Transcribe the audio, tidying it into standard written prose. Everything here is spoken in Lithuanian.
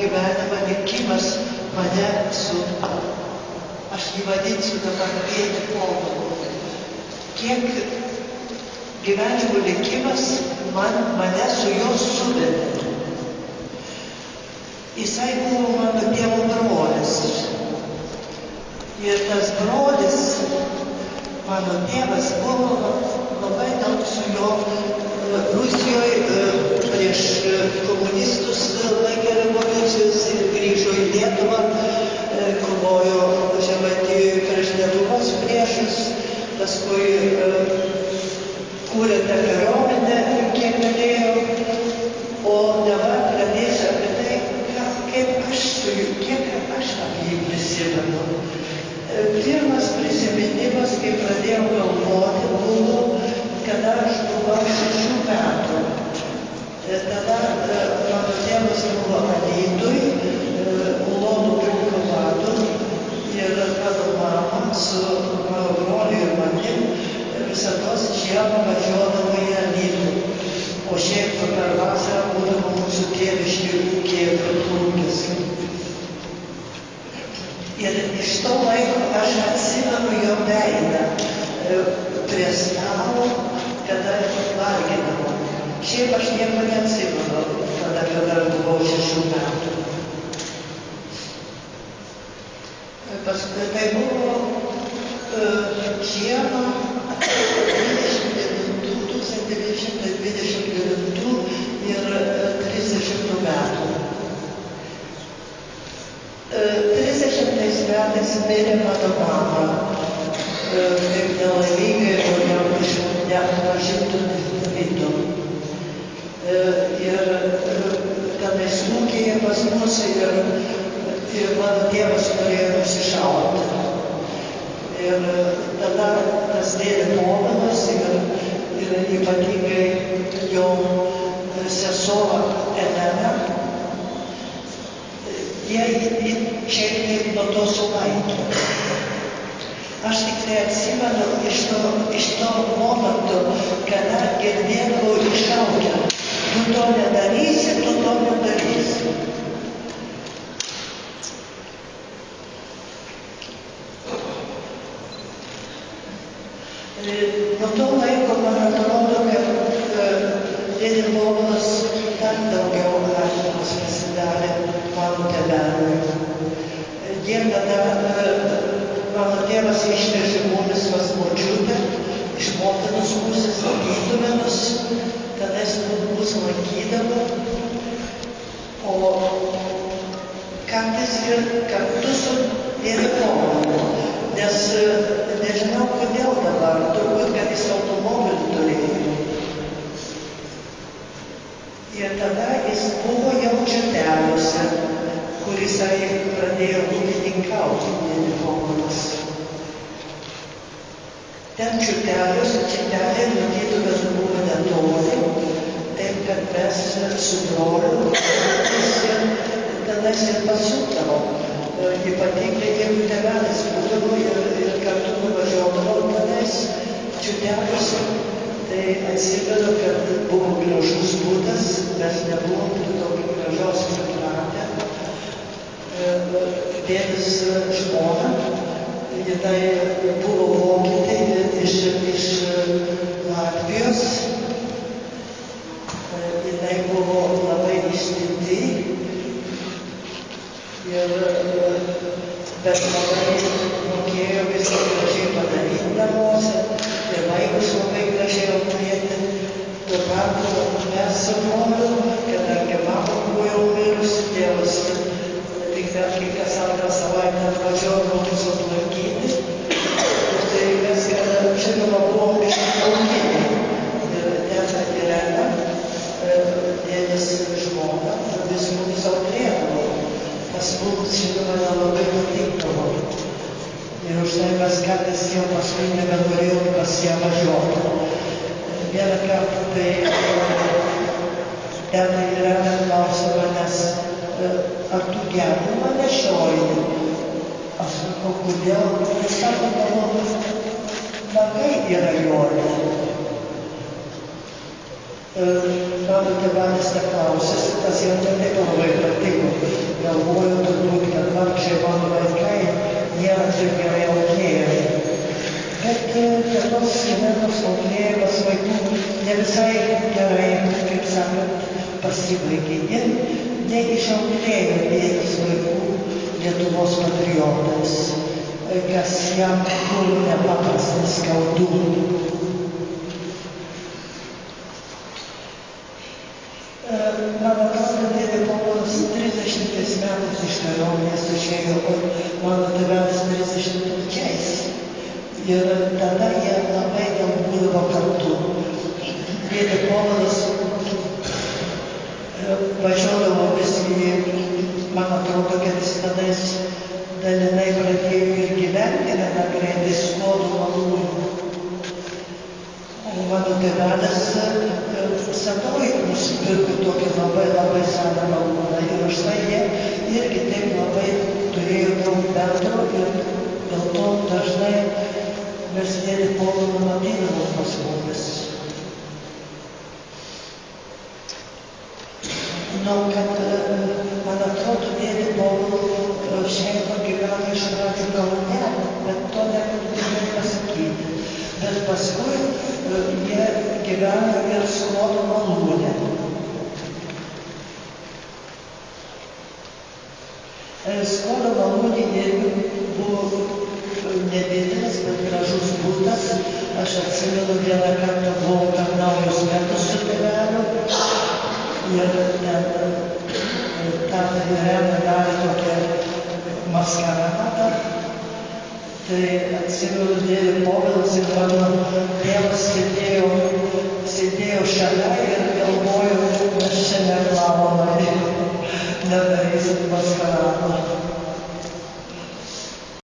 gyvenimą likimas mane aš jį vadinsiu dabar vieni povolu. Kiek gyvenimo likimas mane su juo suvedė. Jisai buvo mano tėvo brolis. Ir tas brolis, mano tėvas, buvo labai daug su juo Rusijoje prieš komunistus laikė revoliucijos ir grįžo į Lietuvą, kovojo Žemaitijoje prieš Lietuvos priešus, paskui kūrė tą kariuomenę, kiek galėjo, o dabar pradėsiu apie tai, kiek aš apie jį prisimenu. Pirmas prisiminimas, kai pradėjau galvoti, buvo, kada aš buvau 6 metų. Tada mano tėvas buvo Alytuj, Ulonų pulko vadu, ir mano mama su mano broliu ir manim visados žiemą važiuodavo į Alytų. O šiaip per vasarą būdavo mūsų tėviški ūkiai Grūdlūkis. Ir iš to laiko aš atsimenu jo veidą prie stalo, kada valgydavo. Šiaip aš nieko neatsimenu, kada buvau 6 metų. Paskui tai buvo žiemą 1929 ir 30 metų. 30 metais mirė mano mama, kaip nelaimingai žmonėm iš neatpažintų nefritų. Ir kada smūgėje pas mus ir mano tėvas norėjo nusišauti. Ir tada tas dėdė Povilas ir ypatingai jo sesuo Elena, jie šiek tiek nuo to sulaikė. Aš tik tai atsimenu iš to momento, kada girdėdavau iššaukę. Tu to nedarysi, tu to nedarysi. Nuo to laiko man atrodo, kad dėdė Povilas dar daugiau artimas pasidarė mano tėveliui. Jie tada, mano tėvas išvežė mumis pas močiutę, iš motinos pusės Gytumenus, tada jis mus lankydavo, o kartais ir kartu su dėdė Povilu, nes nežinau kodėl dabar, turbūt, kad jis automobilį turėjo. Ir tada jis buvo jau Čiuteliuose, kur jisai pradėjo ūkininkauti, dėdė Povilas. Ten Čiuteliai nuo Gytuvės buvo netoli, taip kad mes su broliu tenais ir pasukdavom. Ypatingai jeigu tėvelis būdavo ir kartu nuvažiuodavo tenais Čiuteliuose, tai atsimenu, kad buvo gražus būdas, mes nebuvom prie tokio gražaus pripratę. Dėdės žmona, jinai buvo vokietė iš Latvijos, jinai buvo labai ištinti, bet labai mokėjo viską gražiai padaryti namuose ir vaikus labai gražiai auklėti. Tuo tarpu mes su broliu, kadangi mama buvo jau mirusi, tėvas tik kas antrą savaitę atvažiuodavo mūsų aplankyti, tai mes žinoma buvom išauginiai. Ir teta Irena, dėdės žmona, vis mums auklėdavo. Pas mums, žinoma, nelabai patikdavo. Ir už tai mes kartais jau paskui nebenorėjom pas ją važiuoti. Vieną kartą tai teta Irena klausė manęs, ar tu gerumą nešioji? Aš sakau, kodėl? Jis sako, nagai yra joje. Mano tėvelis tą klausėsi, tas jau ne taip labai patiko. mano vaikai nėra taip gerai auklėjami. Bet tos Irenos auklėjimas vaikų ne visai gerai, kaip sakant, pasibaigė. Ir neišauklėjo vienas vaikų Lietuvos patriotais, kas jam buvo nepaprastai skaudu. Man atrodo, dėdė Povilas 30 metais iš kariuomenės išėjo, o mano tėvelis 33. Ir tada jie labai daug būdavo kartu. Dėdė Povilas važiuodavo vis į, man atrodo, kad jis tada dalinai pradėjo ir gyventi, gana greitai Skuodo malūnu. O mano tėvelis Sadoj nusipirko tokį labai seną malūną ir už tai jie irgi taip labai turėjo daug bendro ir dėl to dažnai mes dėdė Povilą matydavom pas mumis. Kad, man atrodo, dėdė Povilo šeima gyveno iš pradžių Kaune, bet to negaliu pasakyti. Bet paskui jie gyveno ir Skuodo malūne. Skuodo malūne irgi buvo nedidelis, bet gražus būtas. Aš atsimenu, vieną kartą buvau per naujus metus su tėveliu. Ir ten Irena darė tokią maskaradą. Tai atsimenu, dėdė Povilas ir mano tėvas sėdėjo šalia ir galvojo, mes čia neplavome, nedarysim maskarado.